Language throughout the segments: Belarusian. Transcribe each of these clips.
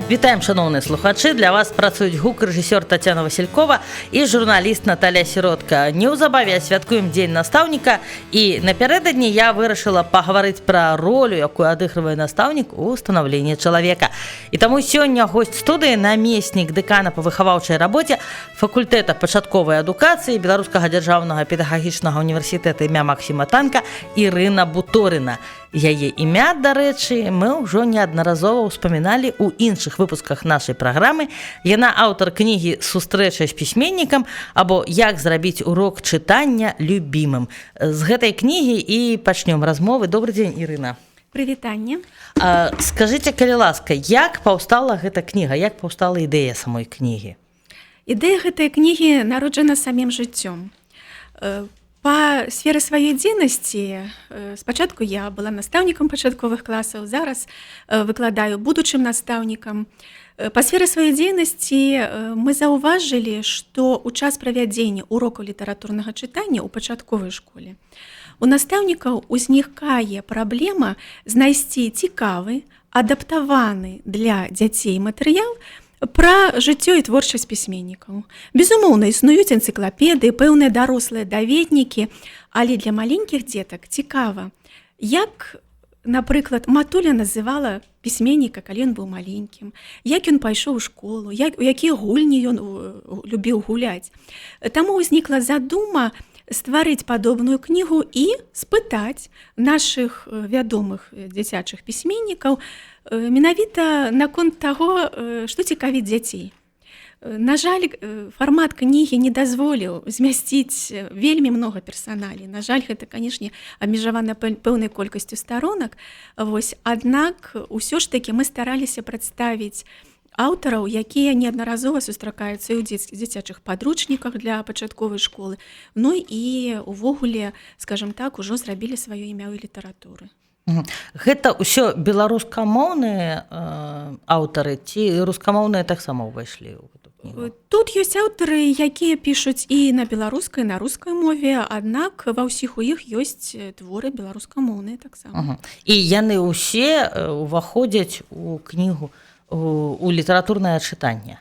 Вітаем, шановныя слухачы, для вас працуюць гук-рэжысёр Тацяна Васількова і журналіст Наталя Сіротка. Неўзабаве святкуем дзень настаўніка, і напярэдадні я вырашыла пагаварыць пра ролю, якую адыгрывае настаўнік у станаўленні чалавека. І таму сёння госць студыі, намеснік дэкана па выхаваўчай рабоце факультэта пачатковай адукацыі Беларускага дзяржаўнага педагагічнага універсітэта імя Максіма Танка Ірына Буторына. Яе імя, дарэчы, мы ўжо неаднаразова ўспаміналі ў іншых выпусках нашай праграмы. Яна аўтар кнігі «Сустрэча з пісьменнікам» або «Як зрабіць урок чытання любімым». З гэтай кнігі і пачнём размовы. Добры дзень, Ірына. Прывітанне. Скажыце, калі ласка, як паўстала гэта кніга, як паўстала ідэя самой кнігі? Ідэя гэтай кнігі народжана самім жыццём. Па сферы сваёй дзейнасці спачатку я была настаўнікам пачатковых класаў, зараз выкладаю будучым настаўнікам. Па сферы сваёй дзейнасці мы заўважылі, што ў час правядзення урокаў літаратурнага чытання ў пачатковай школе у настаўнікаў узнікае праблема знайсці цікавы, адаптаваны для дзяцей матэрыял пра жыццё і творчасць пісьменнікаў. Безумоўна, існуюць энцыклапедыі, пэўныя дарослыя даведнікі, але для маленькіх дзетак цікава, як, напрыклад, матуля называла пісьменніка, калі ён быў маленькім, як ён пайшоў у школу, у якія гульні ён любіў гуляць. Таму ўзнікла задума стварыць падобную кнігу і спытаць нашых вядомых дзіцячых пісьменнікаў менавіта наконт таго, што цікавіць дзяцей. На жаль, фармат кнігі не дазволіў змясціць вельмі многа персаналей. На жаль, гэта, канешне, абмежавана пэўнай колькасцю старонак. Аднак, усё ж такі мы стараліся прадставіць аўтараў, якія неаднаразова сустракаюцца і ў дзіцячых падручніках для пачатковай школы, ну і увогуле, скажам так, ужо зрабілі сваё імя ў літаратуры. Гэта ўсё беларускамоўныя аўтары ці рускамоўныя таксама ўвайшлі ў гэту кнігу? Тут ёсць аўтары, якія пішуць і на беларускай, на рускай мове, аднак ва ўсіх у іх ёсць творы беларускамоўныя таксама. І яны ўсе ўваходзяць у кнігу, у літаратурнае чытанне?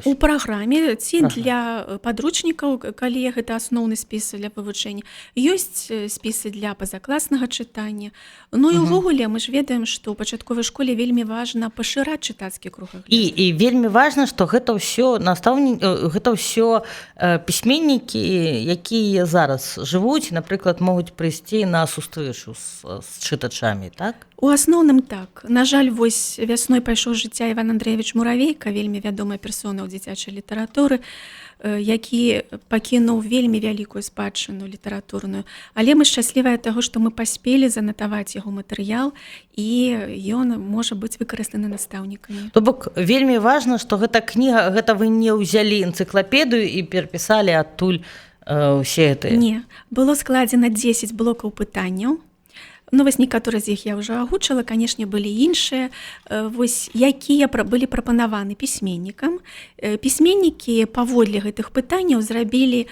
У праграме ці для падручнікаў, калі гэта асноўны спіс для вывучэння, ёсць спісы для пазакласнага чытання. Ну і ўвогуле мы ж ведаем, што ў пачатковай школе вельмі важна пашыраць чытацкі кругагляд. І вельмі важна, што гэта ўсё гэта ўсё пісьменнікі, якія зараз жывуць, напрыклад, могуць прыйсці на сустрэчу з чытачамі, так? У асноўным так. На жаль, вясной пайшоў з жыцця Іван Андрэевіч Муравейка, вельмі вядомая персона ў дзіцячай літаратуры, які пакінуў вельмі вялікую спадчыну літаратурную. Але мы шчаслівыя таго, што мы паспелі занатаваць яго матэрыял, і ён можа быць выкарыстаны настаўнікамі. То бок вельмі важна, што гэта кніга, гэта вы не ўзялі энцыклапедыю і перапісалі адтуль усе гэтыя? Не. Было складзена 10 блокаў пытанняў. Некаторыя з іх я ўжо агучыла, канешне, былі іншыя, якія былі прапанаваны пісьменнікам. Пісьменнікі паводле гэтых пытанняў зрабілі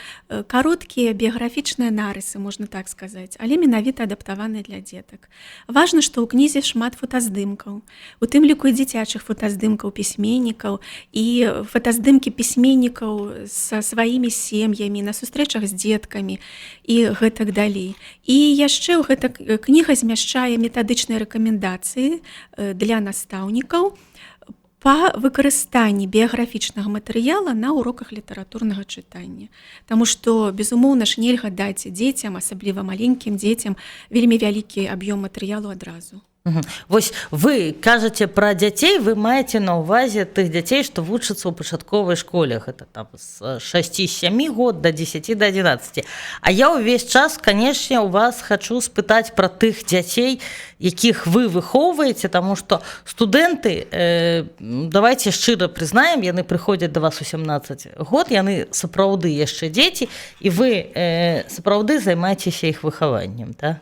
кароткія біяграфічныя нарысы, можна так сказаць, але менавіта адаптаваныя для дзетак. Важна, што ў кнізе шмат фотаздымкаў, у тым ліку і дзіцячых фотаздымкаў пісьменнікаў, і фотаздымкі пісьменнікаў са сваімі сем'ямі, на сустрэчах з дзеткамі і гэтак далей. І яшчэ ў гэта кніга змяшчае метадычныя рэкамендацыі для настаўнікаў па выкарыстанні біяграфічнага матэрыяла на уроках літаратурнага чытання. Таму што, безумоўна ж, нельга даць дзецям, асабліва маленькім дзецям, вельмі вялікі аб'ём матэрыялу адразу. Вось вы кажаце пра дзяцей, вы маеце на ўвазе тых дзяцей, што вучацца ў пачатковай школе, гэта там з 6-7 год да 10-11. А я ўвесь час, канешне, у вас хачу спытаць пра тых дзяцей, якіх вы выхоўваеце, таму што студэнты, давайце шчыра прызнаем, яны прыходзяць да вас у 17 год, яны сапраўды яшчэ дзеці, і вы сапраўды займаецеся іх выхаваннем, так?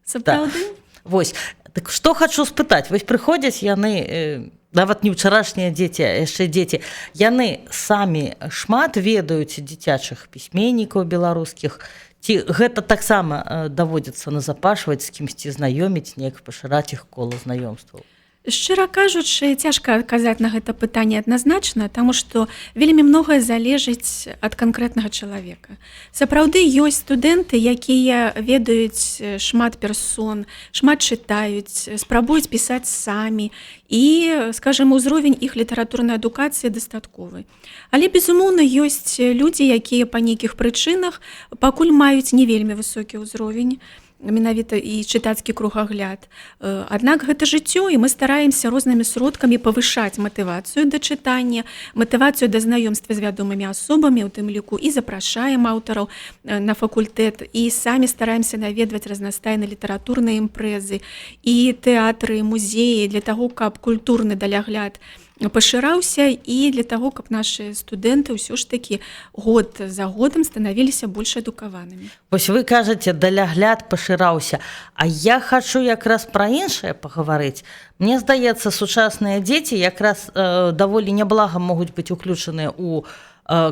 Сапраўды? Вось. Так што хачу спытаць, вось прыходзяць яны, нават не ўчарашнія дзеці, а яшчэ дзеці, яны самі шмат ведаюць дзіцячых пісьменнікаў беларускіх, ці гэта таксама даводзіцца назапашваць, з кімсьці знаёміць, неяк пашыраць іх кола знаёмстваў? Шчыра кажучы, цяжка адказаць на гэта пытанне адназначна, таму што вельмі многае залежыць ад канкрэтнага чалавека. Сапраўды ёсць студэнты, якія ведаюць шмат персон, шмат чытаюць, спрабуюць пісаць самі і, скажем, узровень іх літаратурнай адукацыі дастатковы. Але, безумоўна, ёсць людзі, якія па нейкіх прычынах пакуль маюць не вельмі высокі ўзровень, менавіта і чытацкі кругагляд. Аднак гэта жыццё, і мы стараемся рознымі сродкамі павышаць матывацыю да чытання, матывацыю да знаёмства з вядомымі асобамі, у тым ліку і запрашаем аўтараў на факультэт, і самі стараемся наведваць разнастайныя літаратурныя імпрэзы, і тэатры, і музеі для таго, каб культурны далягляд пашыраўся і для таго, каб нашы студэнты ўсё ж такі год за годам станавіліся больш адукаванымі. Вось вы кажаце, далягляд пашыраўся, а я хачу якраз пра іншае пагаварыць. Мне здаецца, сучасныя дзеці якраз даволі няблага могуць быць уключаныя ў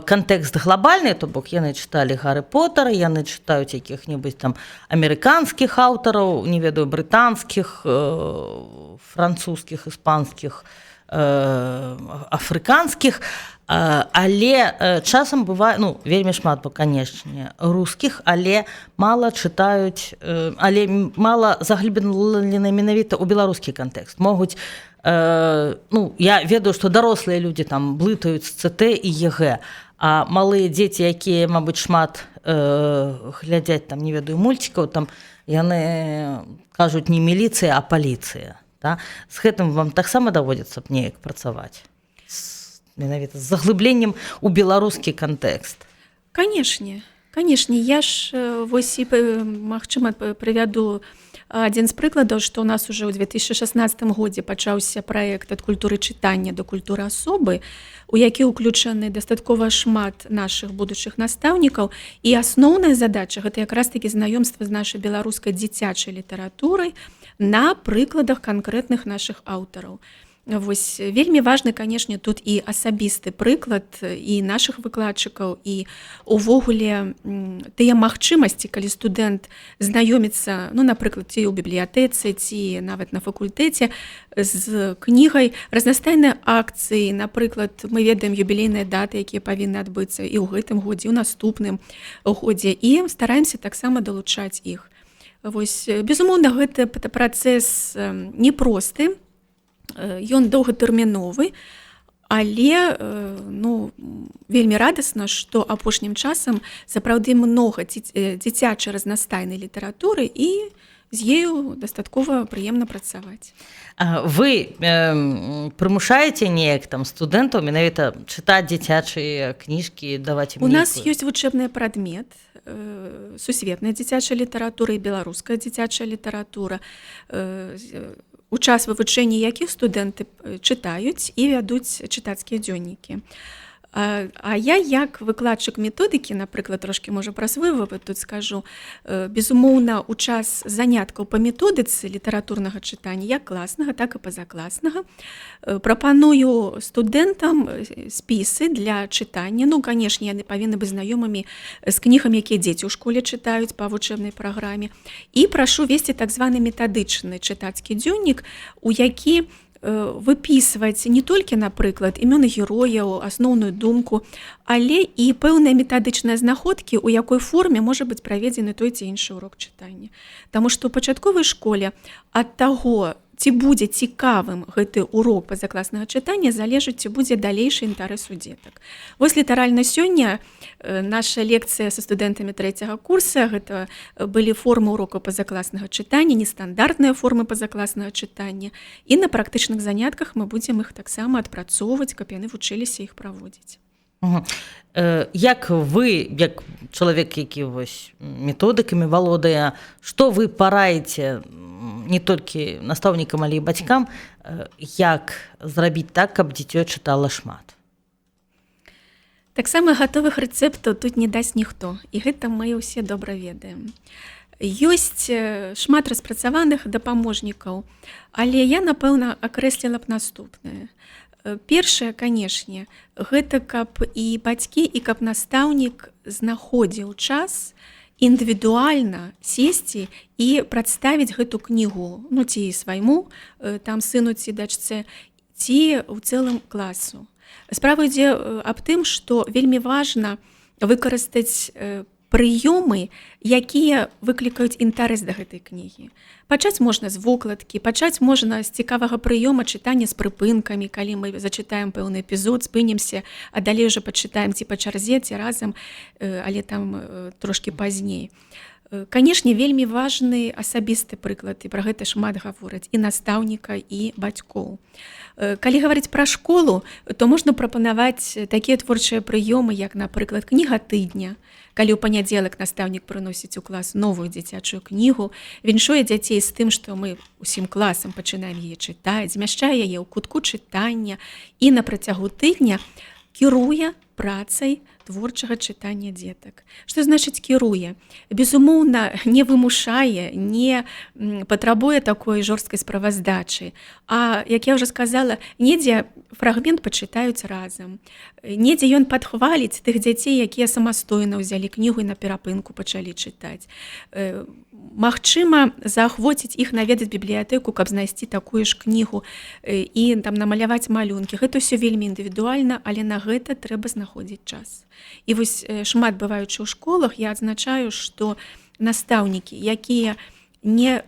кантэкст глобальны, то бок яны чыталі Гарры Поттера, яны чытаюць якіх-небудзь там амерыканскіх аўтараў, не ведаю, брытанскіх, французскіх, іспанскіх, афрыканскіх, але часам бывае, ну, вельмі шмат, бо, канечне, рускіх, але мала чытаюць, але мала заглыблены менавіта ў беларускі кантэкст. Могуць, ну, я ведаю, што дарослыя людзі там блытаюць ЦТ і ЕГЭ, а малыя дзеці, якія, мабыць, шмат глядзяць, там, не ведаю, мульцікаў, там, яны кажуць не міліцыя, а паліцыя. Да? З гэтым вам таксама даводзіцца б неяк працаваць, менавіта з заглыбленнем у беларускі кантэкст. Канешне, я ж вось і, магчыма, прывяду адзін з прыкладаў, што ў нас уже ў 2016 годзе пачаўся праект ад культуры чытання да культуры асобы, у які ўключаны дастаткова шмат нашых будучых настаўнікаў, і асноўная задача гэта якраз такі знаёмства з нашай беларускай дзіцячай літаратурай на прыкладах канкрэтных нашых аўтараў. Вось вельмі важны, канешне, тут і асабісты прыклад і нашых выкладчыкаў, і увогуле тыя магчымасці, калі студэнт знаёміцца, ну, напрыклад, ці ў бібліятэцы, ці нават на факультэце з кнігай, разнастайныя акцыі, напрыклад, мы ведаем юбілейныя даты, якія павінны адбыцца і ў гэтым годзе, і ў наступным годзе, і стараемся таксама далучаць іх. Вось, безумоўна, гэта працэс непросты, ён доўгатэрміновы, але, ну, вельмі радасна, што апошнім часам сапраўды многа дзіцячай разнастайнай літаратуры, і з ею дастаткова прыемна працаваць. Вы прымушаеце неяк там студэнтаў менавіта чытаць дзіцячыя кніжкі, даваць ім? У нас ёсць вучэбны прадмет, сусветная дзіцячая літаратура і беларуская дзіцячая літаратура, у час вывучэння якіх студэнты чытаюць і вядуць чытацкія дзённікі. А я, як выкладчык методыкі, напрыклад, трошкі, можа, пра свой вопыт тут скажу, безумоўна, у час заняткаў па методыцы літаратурнага чытання, як класнага, так і пазакласнага, прапаную студэнтам спісы для чытання. Ну, канешне, яны павінны быць знаёмымі з кнігамі, якія дзеці ў школе чытаюць па вучэбнай праграме. І прашу весці так званы метадычны чытацкі дзённік, у які выпісваць не толькі, напрыклад, імёны герояў, асноўную думку, але і пэўныя метадычныя знаходкі, у якой форме можа быць праведзены той ці іншы урок чытання. Таму што ў пачатковай школе ад таго, ці будзе цікавым гэты урок пазакласнага чытання, залежыць, ці будзе далейшы інтарэс у дзетак. Вось літаральна сёння наша лекцыя са студэнтамі 3-го курса, гэта былі формы урокаў пазакласнага чытання, нестандартныя формы пазакласнага чытання, і на практычных занятках мы будзем іх таксама адпрацоўваць, каб яны вучыліся іх праводзіць. Як вы, як чалавек, які вось методыкамі валодае, што вы параіце не толькі настаўнікам, але і бацькам, як зрабіць так, каб дзіцё чытала шмат? Таксама гатовых рэцэптаў тут не дасць ніхто, і гэта мы ўсе добра ведаем. Ёсць шмат распрацаваных дапаможнікаў, але я, напэўна, акрэсліла б наступнае. Першае, канешне, гэта каб і бацькі, і каб настаўнік знаходзіў час індывідуальна сесці і прадставіць гэту кнігу, ну, ці свайму, там сыну ці дачцэ, ці ў цэлым класу. Справа ідзе аб тым, што вельмі важна выкарыстаць прыёмы, якія выклікаюць інтарэс да гэтай кнігі. Пачаць можна з вокладкі, пачаць можна з цікавага прыёма чытання з прыпынкамі, калі мы зачытаем пэўны эпізод, спынімся, а далей уже пачытаем ці па чарзе, ці разам, але там трошкі пазней. Канешне, вельмі важны асабісты прыклад, і пра гэта шмат гавораць і настаўніка, і бацькоў. Калі гаварыць пра школу, то можна прапанаваць такія творчыя прыёмы, як, напрыклад, кніга тыдня, калі ў панядзелак настаўнік прыносіць у клас новую дзіцячую кнігу, віншуе дзяцей з тым, што мы усім класам пачынаем яе чытаць, змяшчае яе ў кутку чытання і на працягу тыдня кіруе працай творчага чытання дзетак. Што значыць кіруе? Безумоўна, не вымушае, не патрабуе такой жорсткай справаздачы. А, як я ўжо сказала, недзе фрагмент пачытаюць разам. Недзе ён падхваліць тых дзяцей, якія самастойна ўзялі кнігу і на перапынку пачалі чытаць. Магчыма, заахвоціць іх наведаць бібліятэку, каб знайсці такую ж кнігу і там намаляваць малюнкі. Гэта ўсё вельмі індывідуальна, але на гэта трэба знаходзіць час. І вось шмат бываючы ў школах, я адзначаю, што настаўнікі, якія не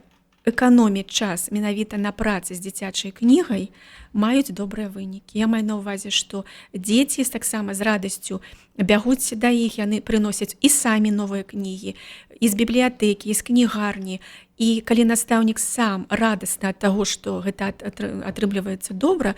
эканомяць час менавіта на працы з дзіцячай кнігай, маюць добрыя вынікі. Я маю на ўвазе, што дзеці таксама з радасцю бягуць да іх, яны прыносяць і самі новыя кнігі, і з бібліятэкі, і з кнігарні. І калі настаўнік сам радасна ад таго, што гэта атрымліваецца добра,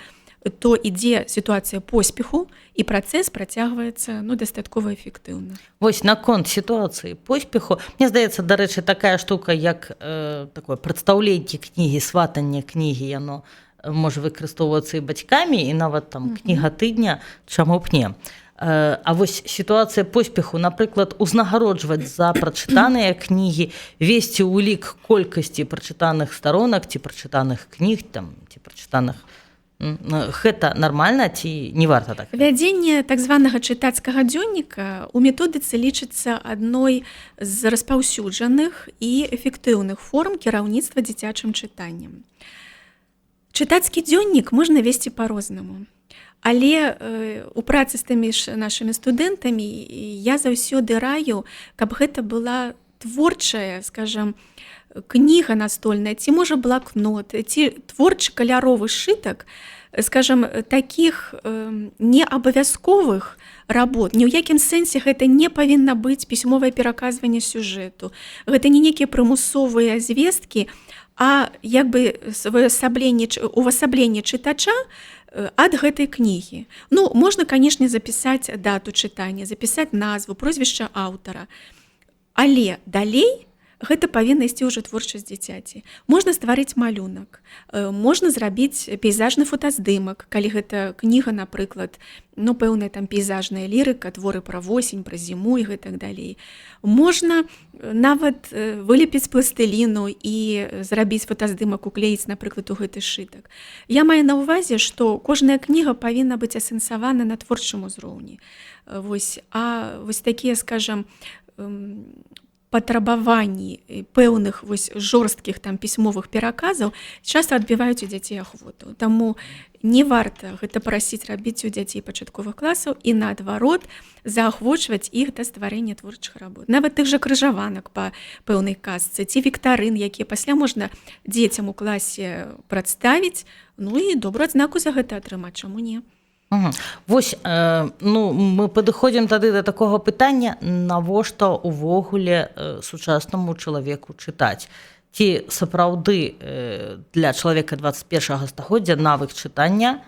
то ідзе сітуацыя поспеху, і працэс працягваецца дастаткова эфектыўна. Вось наконт сітуацыі поспеху, мне здаецца, дарэчы, такая штука, як такое прадстаўленне кнігі, сватанне кнігі, яно можа выкарыстоўвацца і бацькамі, і нават там кніга тыдня, чаму б не. А вось сітуацыя поспеху, напрыклад, узнагароджваць за прачытаныя кнігі, весці ўлік колькасці прачытаных старонак ці прачытаных кніг, там, ці прачытаных. Гэта нармальна ці не варта так? Вядзенне так званага чытацкага дзённіка ў методыцы лічыцца адной з распаўсюджаных і эфектыўных форм кіраўніцтва дзіцячым чытаннем. Чытацкі дзённік можна весці па-рознаму. Але у працы з тымі ж нашымі студэнтамі я заўсёды раю, каб гэта была творчая, скажам, кніга настольная, ці можа блакнот, ці творчы каляровы сшытак, скажам, такіх неабавязковых работ. Ні ў якім сэнсе гэта не павінна быць пісьмовае пераказванне сюжэту. Гэта не нейкія прымусовыя звесткі, а як бы увасабленне чытача ад гэтай кнігі. Ну, можна, канешне, запісаць дату чытання, запісаць назву, прозвішча аўтара. Але далей гэта павінна ісці ўжо творчасць дзіцяці. Можна стварыць малюнак, можна зрабіць пейзажны фотаздымак, калі гэта кніга, напрыклад, пэўная там пейзажная лірыка, творы пра восень, пра зіму і гэтак далей. Можна нават вылепіць пластыліну і зрабіць фотаздымак, уклеіць, напрыклад, у гэты сшытак. Я маю на ўвазе, што кожная кніга павінна быць асэнсавана на творчым узроўні. Вось такія, скажам, патрабаванні пэўных жорсткіх там пісьмовых пераказаў часта адбіваюць у дзяцей ахвоту. Таму не варта гэта прасіць рабіць у дзяцей пачатковых класаў і наадварот заахвочваць іх да стварэння творчых работ. Нават тых жа крыжаванак па пэўнай казцы ці віктарын, якія пасля можна дзецям у класе прадставіць, і добрую адзнаку за гэта атрымаць, чаму не? Вось, мы падыходзім тады да такога пытання, навошта ўвогуле сучаснаму чалавеку чытаць. Ці сапраўды для чалавека 21-го стагоддзя навык чытання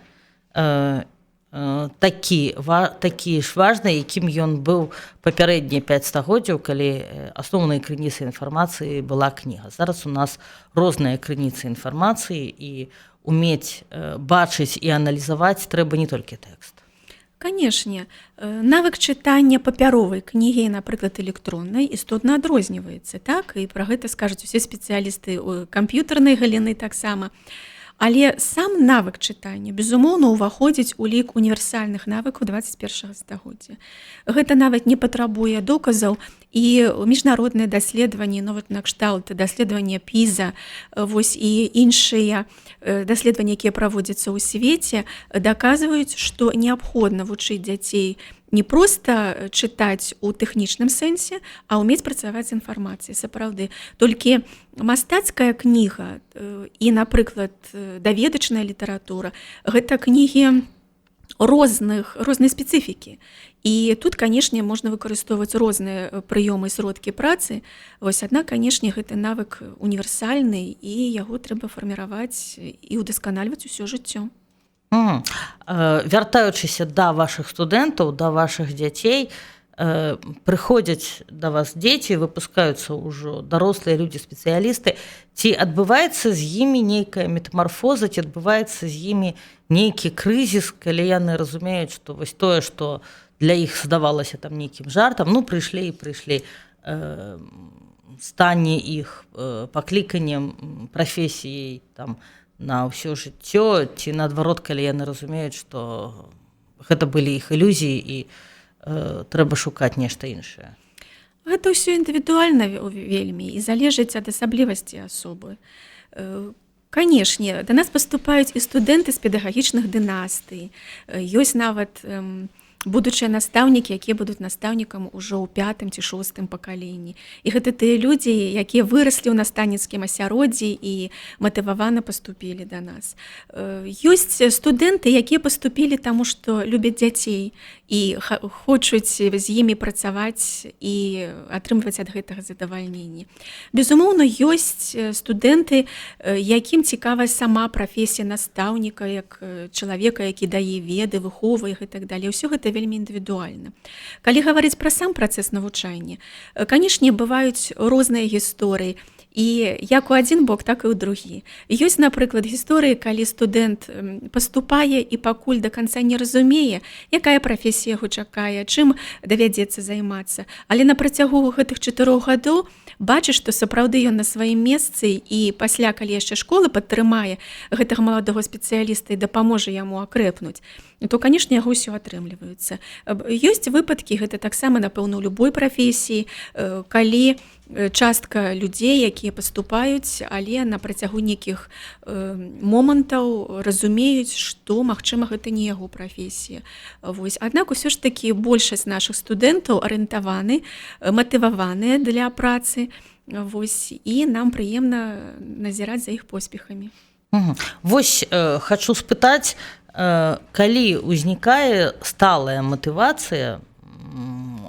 такі ж важны, якім ён быў папярэднія 5 стагоддзяў, калі асноўнай крыніцай інфармацыі была кніга. Зараз у нас розныя крыніцы інфармацыі, і умець бачыць і аналізаваць трэба не толькі тэкст. Канешне, навык чытання папяровай кнігі, напрыклад, электроннай, істотна адрозніваецца, так? І пра гэта скажуць усе спецыялісты камп'ютарнай галіны таксама. Але сам навык чытання, безумоўна, уваходзіць у лік універсальных навыкаў 21-го стагоддзя. Гэта нават не патрабуе доказаў і міжнародныя даследаванні, ну, вот, накшталт даследавання PISA, вось, і іншыя даследаванні, якія праводзяцца ў свеце, даказваюць, што неабходна вучыць дзяцей не проста чытаць у тэхнічным сэнсе, а ўмець працаваць з інфармацыяй, сапраўды. Толькі мастацкая кніга і, напрыклад, даведачная літаратура – гэта кнігі рознай спецыфікі. І тут, канешне, можна выкарыстоўваць розныя прыёмы і сродкі працы. Вось, аднак, канешне, гэты навык універсальны, і яго трэба фарміраваць і ўдасканальваць усё жыццё. Вяртаючыся да вашых студэнтаў, да вашых дзяцей, прыходзяць да вас дзеці, выпускаюцца ўжо дарослыя людзі, спецыялісты. Ці адбываецца з імі нейкая метамарфоза, ці адбываецца з імі нейкі крызіс, калі яны разумеюць, што вось тое, што для іх здавалася там нейкім жартам, ну, прыйшлі, стане іх пакліканнем, прафесіяй там на ўсё жыццё, ці наадварот, калі яны разумеюць, што гэта былі іх ілюзіі і трэба шукаць нешта іншае. Гэта ўсё індывідуальна вельмі і залежыць ад асаблівасці асобы. Канешне, да нас паступаюць і студэнты з педагагічных дынастый. Ёсць нават будучыя настаўнікі, якія будуць настаўнікам ужо ў 5-м ці 6-м пакаленні. І гэта тыя людзі, якія выраслі ў настаўніцкім асяроддзі і матывавана паступілі да нас. Ёсць студэнты, якія паступілі таму, што любяць дзяцей і хочуць з імі працаваць і атрымліваць ад гэтага задавальненне. Безумоўна, ёсць студэнты, якім цікавая сама прафесія настаўніка, як чалавека, які дае веды, выхоўвае і так далее. Ўсё гэта вельмі індывідуальна. Калі гаварыць пра сам працэс навучання, канешне, бываюць розныя гісторыі, і як у адзін бок, так і ў другі. Ёсць, напрыклад, гісторыі, калі студэнт паступае і пакуль да канца не разумее, якая прафесія яго чакае, чым давядзецца займацца. Але на працягу гэтых 4 гадоў бачыш, што сапраўды ён на сваім месцы, і пасля, калі яшчэ школа падтрымае гэтага маладога спецыяліста і дапаможа яму акрэпнуць, то, канешне, яго ўсё атрымліваецца. Ёсць выпадкі, гэта таксама, напэўна, у любой прафесіі, калі частка людзей, якія паступаюць, але на працягу нейкіх момантаў разумеюць, што, магчыма, гэта не яго прафесія. Вось. Аднак усё ж такі большасць нашых студэнтаў арыентаваны, матываваныя для працы. Вось. І нам прыемна назіраць за іх поспехамі. Вось хачу спытаць, калі ўзнікае сталая матывацыя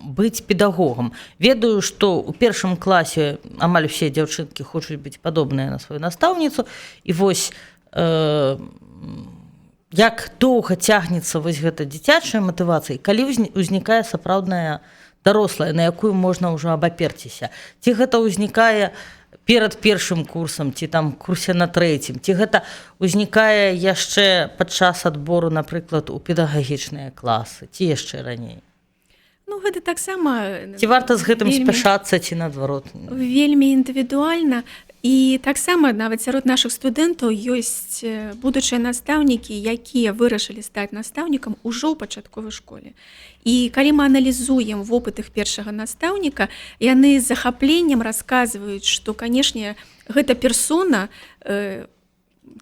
быць педагогам. Ведаю, што ў 1-м класе амаль усе дзяўчынкі хочуць быць падобныя на сваю настаўніцу, і вось як доўга цягнецца вось гэта дзіцячая матывацыя, калі ўзнікае сапраўдная дарослая, на якую можна ўжо абаперціся. Ці гэта ўзнікае перад 1-м курсам, ці там курсе на 3-м, ці гэта ўзнікае яшчэ падчас адбору, напрыклад, у педагагічныя класы, ці яшчэ раней? Ну, гэта таксама... Ці варта з гэтым спяшацца, ці наадварот? Вельмі індывідуальна. І таксама нават сярод нашых студэнтаў ёсць будучыя настаўнікі, якія вырашылі стаць настаўнікам ужо ў пачатковай школе. І калі мы аналізуем вопыт іх першага настаўніка, яны з захапленнем расказваюць, што, канешне, гэта персона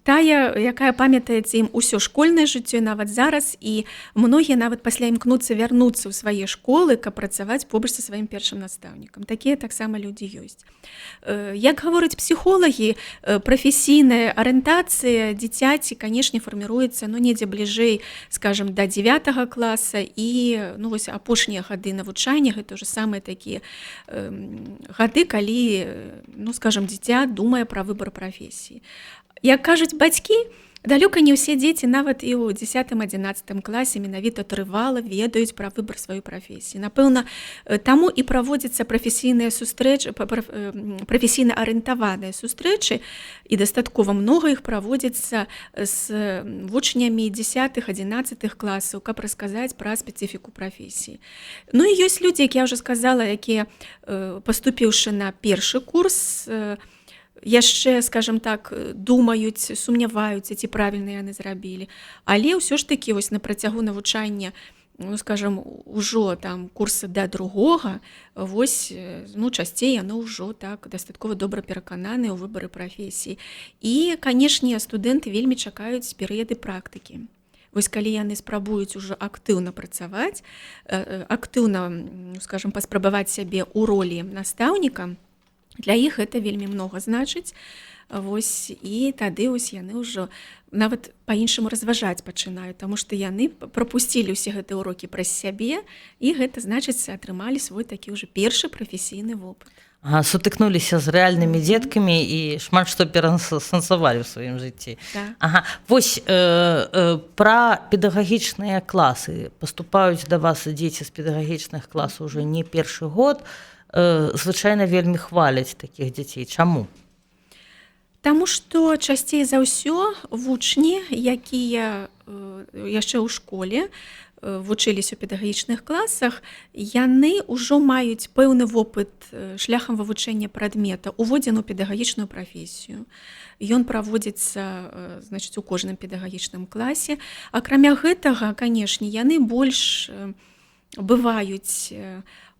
тая, якая памятаецца ім усё школьнае жыццё, нават зараз, і многія нават пасля імкнуцца вярнуцца ў свае школы, каб працаваць побач са сваім першым настаўнікам. Такія таксама людзі ёсць. Як гавораць псіхолагі, прафесійная арыентацыя дзіцяці, канешне, фарміруецца недзе бліжэй, скажам, да 9 класа, і вось апошнія гады навучання, гэта ўжо самыя такія гады, калі, скажам, дзіця думае пра выбар прафесіі. Як кажуць бацькі, далёка не ўсе дзеці нават і ў 10-11 класе менавіта трывала ведаюць пра выбар сваёй прафесіі. Напэўна, таму і праводзяцца прафесійныя сустрэчы, прафесійна арыентаваныя сустрэчы, і дастаткова многа іх праводзіцца з вучнямі 10-11 класаў, каб расказаць пра спецыфіку прафесіі. Ну і ёсць людзі, як я ўжо сказала, якія, паступіўшы на 1-шы курс, яшчэ, скажем так, думаюць, сумняваюцца, ці правільна яны зрабілі. Але ўсё ж такі вось на працягу навучання ну скажем, ужо там курсы да другога, вось ну часцей яны ўжо так дастаткова добра перакананыя ў выбары прафесій. І канешне, студэнты вельмі чакаюць перыяды практыкі. Вось калі яны спрабуюць ужо актыўна працаваць, актыўна, скажем, паспрабаваць сябе ў ролі настаўніка, для іх гэта вельмі многа значыць. Вось і тады вось яны ўжо нават па-іншаму разважаць пачынаюць, таму што яны прапусцілі ўсе гэтыя ўрокі праз сябе, і гэта значыць атрымалі свой такі ўжо першы прафесійны вопыт. Сутыкнуліся з рэальнымі дзеткамі і шмат што перасэнсавалі ў сваім жыцці. Вось пра педагагічныя класы. Паступаюць да вас дзеці з педагагічных класаў уже не першы год. Звычайна вельмі хваляць такіх дзяцей. Чаму? Таму што часцей за ўсё вучні, якія яшчэ ў школе вучыліся ў педагагічных класах, яны ўжо маюць пэўны вопыт шляхам вывучэння прадмета, уводзены ў педагагічную прафесію. Ён праводзіцца, значыць, у кожным педагагічным класе. Акрамя гэтага, канешне, яны больш бываюць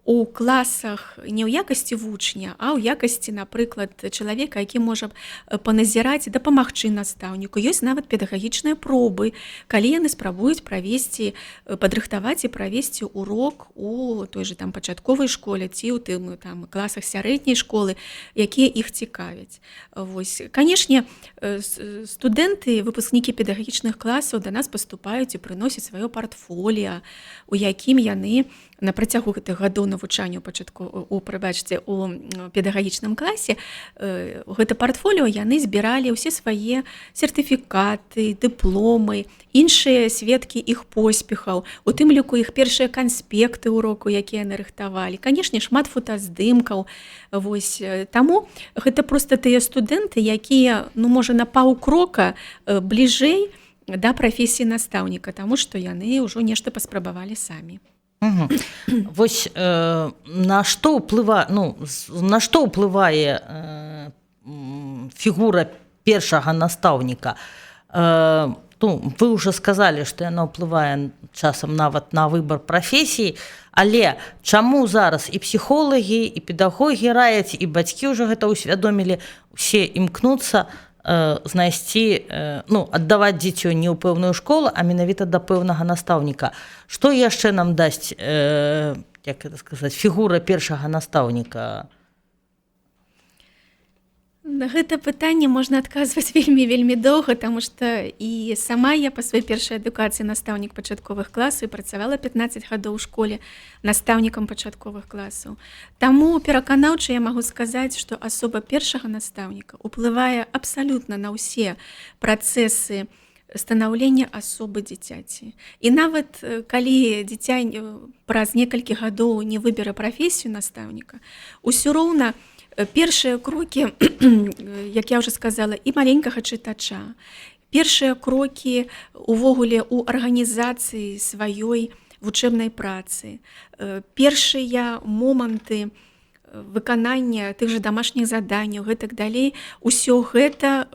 у класах не ў якасці вучня, а ў якасці, напрыклад, чалавека, які можа паназіраць, дапамагчы настаўніку. Ёсць нават педагагічныя пробы, калі яны спрабуюць правесці, падрыхтаваць і правесці урок у той же там пачатковай школе ці ў тым там класах сярэдняй школы, якія іх цікавяць. Вось, канешне, студэнты, выпускнікі педагагічных класаў да нас паступаюць і прыносяць сваё партфоліа, у якім яны на працягу гэтых гадоў навучання у педагагічным класе гэта партфоліо яны збіралі ўсе свае сертыфікаты, дыпломы, іншыя сведкі іх поспехаў, у тым ліку іх першыя канспекты уроку, якія яны рыхтавалі. Канешне, шмат фотаздымкаў. Вось, таму гэта проста тыя студэнты, якія, ну, можа, на паўкрока бліжэй да прафесіі настаўніка, таму што яны ўжо нешта паспрабавалі самі. Вось на што ўплывае фігура першага настаўніка? Вы ўжо сказалі, што яна ўплывае часам нават на выбар прафесіі, але чаму зараз і псіхолагі, і педагогі раяць, і бацькі ўжо гэта ўсвядомілі, усе імкнуцца знайсці, аддаваць дзіцё не ў пэўную школу, а менавіта да пэўнага настаўніка. Што яшчэ нам дасць, як гэта сказаць, фігура першага настаўніка? На гэта пытанне можна адказваць вельмі доўга, таму што і сама я па сваёй першай адукацыі настаўнік пачатковых класаў і працавала 15 гадоў у школе настаўнікам пачатковых класаў. Таму пераканаўча я магу сказаць, што асоба першага настаўніка ўплывае абсалютна на ўсе працэсы станаўлення асобы дзіцяці. І нават калі дзіця праз некалькі гадоў не выбере прафесію настаўніка, усё роўна першыя крокі, як я ўжо сказала, і маленькага чытача, першыя крокі увогуле ў арганізацыі сваёй вучэбнай працы, першыя моманты выканання тых жа дамашніх заданняў, гэтак далей, усё гэта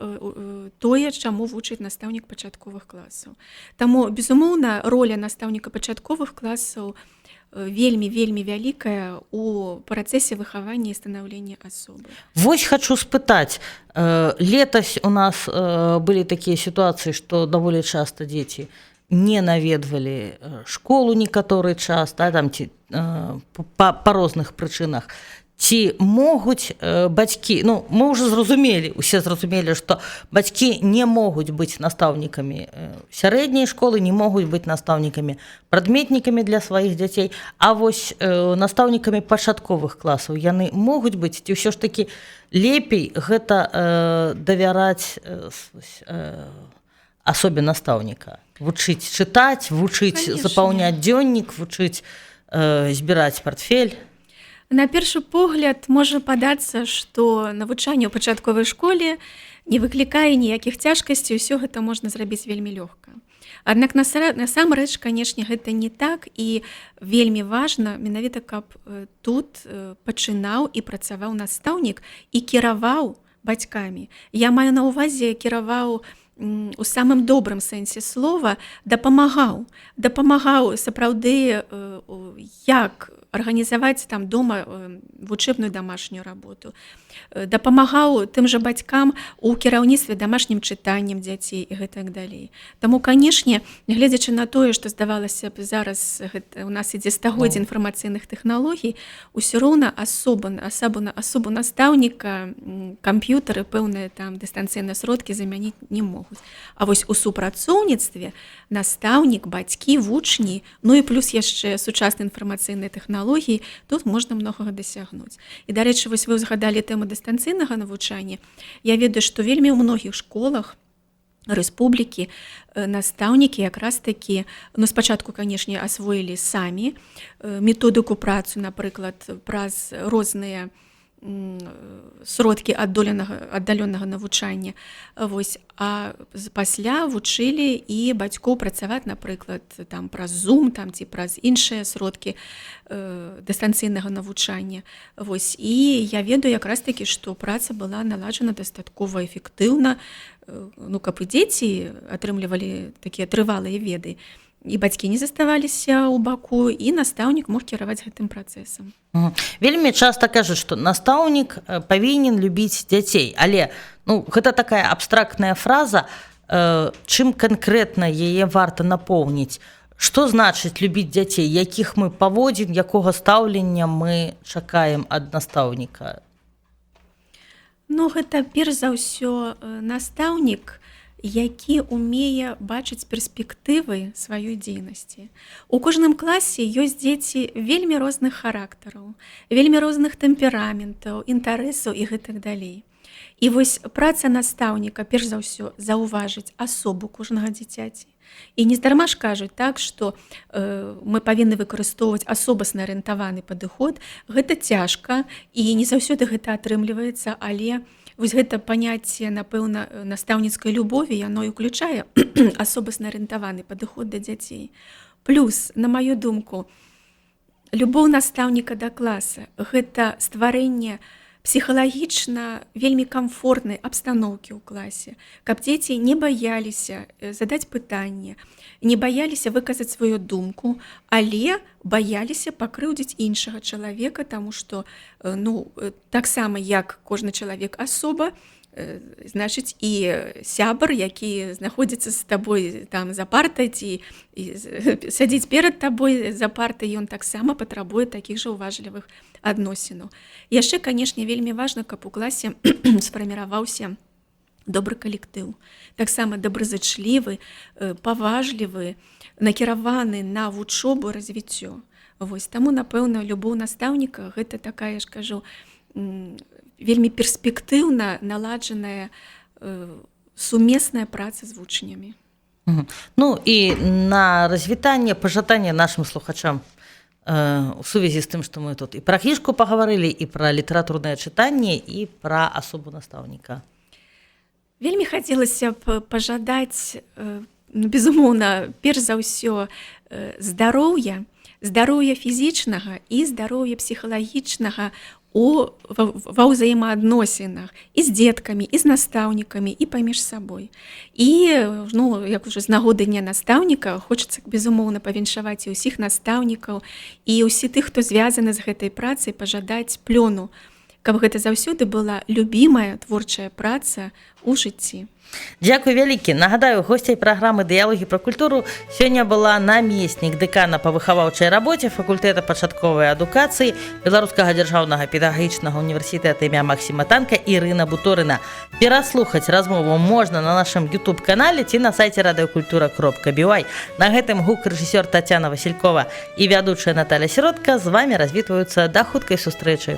тое, чаму вучыць настаўнік пачатковых класаў. Таму, безумоўна, роля настаўніка пачатковых класаў вельмі вялікая у працэсе выхавання і станаўлення асобы. Вось хочу спытаць. Летась у нас былі такія сітуацыі, што даволі часта дзеці не наведвалі школу некаторы час, ці па розных прычынах. Ці могуць бацькі, мы ўжо усе зразумелі, што бацькі не могуць быць настаўнікамі сярэдняй школы, не могуць быць настаўнікамі, прадметнікамі для сваіх дзяцей, а вось настаўнікамі пачатковых класаў яны могуць быць, ці ўсё ж такі лепей гэта давяраць асобе настаўніка, вучыць чытаць, вучыць запаўняць дзённік, вучыць збіраць партфель. На першы погляд можа падацца, што навучанне ў пачатковай школе не выклікае ніякіх цяжкасцей, усё гэта можна зрабіць вельмі лёгка. Аднак насамрэч, канешне, гэта не так, і вельмі важна менавіта, каб тут пачынаў і працаваў настаўнік і кіраваў бацькамі. Я маю на ўвазе, кіраваў у самым добрым сэнсе слова дапамагаў сапраўды як арганізаваць там дома вучэбную дамашнюю работу, дапамагаў тым жа бацькам у кіраўніцтве дамашнім чытаннем дзяцей і гэтак далей. Таму, канешне, гледзячы на тое, што здавалася б зараз у нас ідзе стагоддзе інфармацыйных тэхналогій, усё роўна асобу настаўніка камп'ютары, пэўныя там дыстанцыйныя сродкі замяніць не могуць. А вось у супрацоўніцтве настаўнік, бацькі, вучні, ну і плюс яшчэ сучасныя інфармацыйныя тэхналогіі, тут можна многага дасягнуць. І, дарэчы, вось вы ўзгадалі тэму дыстанцыйнага навучання. Я ведаю, што вельмі ў многіх школах рэспублікі настаўнікі якраз такі, ну, спачатку, канешне, асвоілі самі методыку працу, напрыклад, праз розныя сродкі аддаленага навучання. Вось, а пасля вучылі і бацькоў працаваць, напрыклад, там праз Zoom, там ці праз іншыя сродкі дыстанцыйнага навучання. Вось, і я ведаю якраз такі, што праца была наладжана дастаткова эфектыўна, ну, каб і дзеці атрымлівалі такія трывалыя веды. І бацькі не заставаліся ў баку, і настаўнік мог кіраваць гэтым працэсам. Вельмі часта кажуць, што настаўнік павінен любіць дзяцей, але ну, гэта такая абстрактная фраза, чым канкрэтна яе варта напоўніць? Што значыць любіць дзяцей? Якіх мы паводзін, якога стаўлення мы чакаем ад настаўніка? Ну, гэта перш за ўсё настаўнік, які умее бачыць перспектывы сваёй дзейнасці. У кожным класе ёсць дзеці вельмі розных характараў, вельмі розных тэмпераментаў, інтарэсаў і гэтак далей. І вось праца настаўніка перш за ўсё заўважыць асобу кожнага дзіцяці. І нездарма ж кажуць так, што мы павінны выкарыстоўваць асобасна арыентаваны падыход. Гэта цяжка, і не заўсёды гэта атрымліваецца, але вось гэта паняцце, напэўна, настаўніцкай любові, яно і ўключае асобасна арыентаваны падыход да дзяцей. Плюс, на маю думку, любоў настаўніка да класа – гэта стварэнне псіхалагічна вельмі камфортнай абстаноўкі ў класе, каб дзеці не баяліся задаць пытанне, не баяліся выказаць сваю думку, але баяліся пакрыўдзіць іншага чалавека, таму што, ну, таксама як кожны чалавек асоба, значыць, і сябар, які знаходзіцца з табой там за партай ці сядзіць перад табой за партай, ён таксама патрабуе такіх жа уважлівых адносінаў. Яшчэ, канешне, вельмі важна, каб у класе сфарміраваўся добры калектыў. Таксама добразычлівы, паважлівы, накіраваны на вучобу і развіццё. Вось, таму, напэўна, любоў настаўніка – гэта такая, ж кажу, вельмі перспектыўна наладжаная сумесная праца з вучнямі. Ну і на развітанне, пажаданне нашым слухачам у сувязі з тым, што мы тут і пра кніжку пагаварылі, і пра літаратурнае чытанне, і пра асобу настаўніка. Вельмі хацелася б пажадаць, безумоўна, перш за ўсё здароўя фізічнага і здароўя псіхалагічнага ва ўзаемаадносінах і з дзеткамі, і з настаўнікамі, і паміж сабой. І, ну, як уже з нагоды дня настаўніка, хочацца, безумоўна, павіншаваць і ўсіх настаўнікаў, і ўсіх тых, хто звязаны з гэтай працай, пажадаць плёну, каб гэта заўсёды была любімая творчая праца ў жыцці. Дзякуй вялікі. Нагадаю, госцяй праграмы «Дыялогі пра культуру» сёння была намеснік дэкана па выхаваўчай рабоце факультэта пачатковай адукацыі Беларускага дзяржаўнага педагагічнага універсітэта імя Максіма Танка Ірына Буторына. Пераслухаць размову можна на нашым YouTube-канале ці на сайце радыёкультура.by. На гэтым гук-рэжысёр Тацяна Васількова і вядучая Наталя Сіротка з вамі развітваюцца. Да хуткай сустрэчы.